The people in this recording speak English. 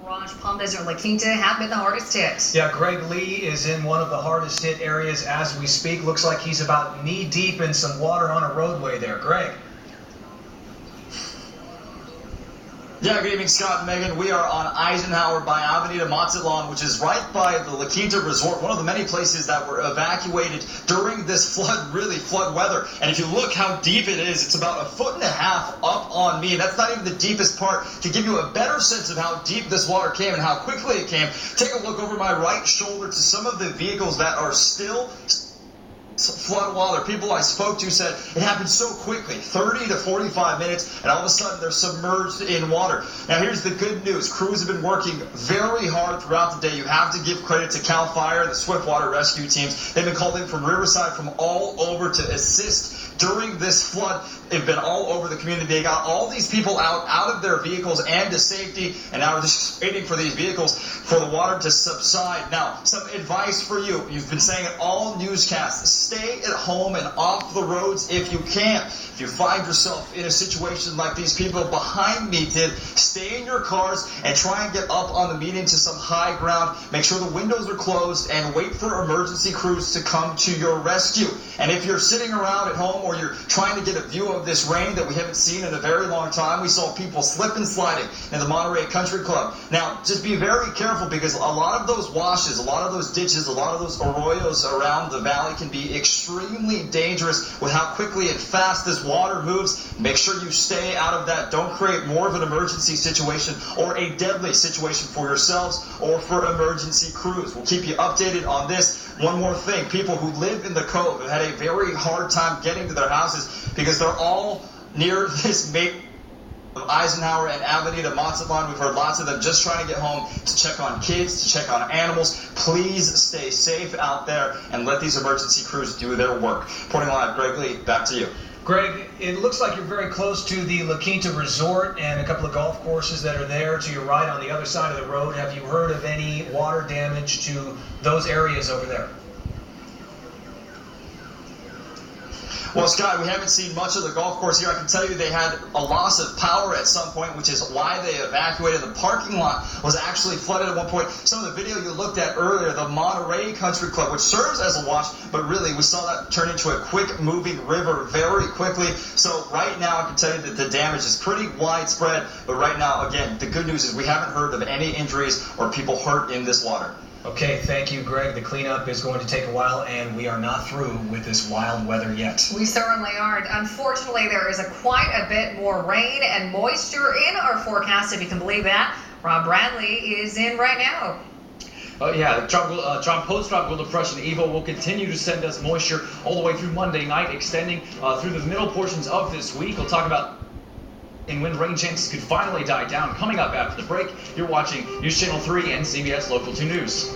Barrage, Palm Desert, La Quinta have been the hardest hit. Yeah, Greg Lee is in one of the hardest hit areas as we speak. Looks like he's about knee deep in some water on a roadway there. Greg. Yeah, good evening, Scott and Megan. We are on Eisenhower by Avenida Mazatlan, which is right by the La Quinta Resort, one of the many places that were evacuated during this flood weather. And if you look how deep it is, it's about 1.5 feet up on me. That's not even the deepest part. To give you a better sense of how deep this water came and how quickly it came, take a look over my right shoulder to some of the vehicles that are still flood water. People I spoke to said it happened so quickly, 30 to 45 minutes, and all of a sudden they're submerged in water. Now here's the good news. Crews have been working very hard throughout the day. You have to give credit to CAL FIRE and the Swiftwater rescue teams. They've been called in from Riverside, from all over to assist during this flood. They've been all over the community. They got all these people out of their vehicles and to safety, and now we're just waiting for these vehicles for the water to subside. Now, some advice for you. You've been saying it all newscasts. Stay at home and off the roads if you can. If you find yourself in a situation like these people behind me did, stay in your cars and try and get up on the median to some high ground. Make sure the windows are closed and wait for emergency crews to come to your rescue. And if you're sitting around at home or you're trying to get a view of this rain that we haven't seen in a very long time, we saw people slip and sliding in the Monterey Country Club. Now, just be very careful because a lot of those washes, a lot of those ditches, a lot of those arroyos around the valley can be extremely dangerous with how quickly and fast this water moves. Make sure you stay out of that. Don't create more of an emergency situation or a deadly situation for yourselves or for emergency crews. We'll keep you updated on this. One more thing, people who live in the Cove have had a very hard time getting to their houses because they're all near this of Eisenhower and Avenida Mazatlan. We've heard lots of them just trying to get home to check on kids, to check on animals. Please stay safe out there and let these emergency crews do their work. Reporting live, Greg Lee, back to you. Greg, it looks like you're very close to the La Quinta Resort and a couple of golf courses that are there to your right on the other side of the road. Have you heard of any water damage to those areas over there? Well, Scott, we haven't seen much of the golf course here. I can tell you they had a loss of power at some point, which is why they evacuated. The parking lot was actually flooded at one point. Some of the video you looked at earlier, the Monterey Country Club, which serves as a wash, but really we saw that turn into a quick-moving river very quickly. So right now I can tell you that the damage is pretty widespread. But right now, again, the good news is we haven't heard of any injuries or people hurt in this water. Okay, thank you, Greg. The cleanup is going to take a while, and we are not through with this wild weather yet. We certainly aren't. Unfortunately, there is quite a bit more rain and moisture in our forecast, if you can believe that. Rob Bradley is in right now. Yeah, the post-tropical depression EVO will continue to send us moisture all the way through Monday night, extending through the middle portions of this week. We'll talk about and when rain chances could finally die down. Coming up after the break, you're watching News Channel 3 and CBS Local 2 News.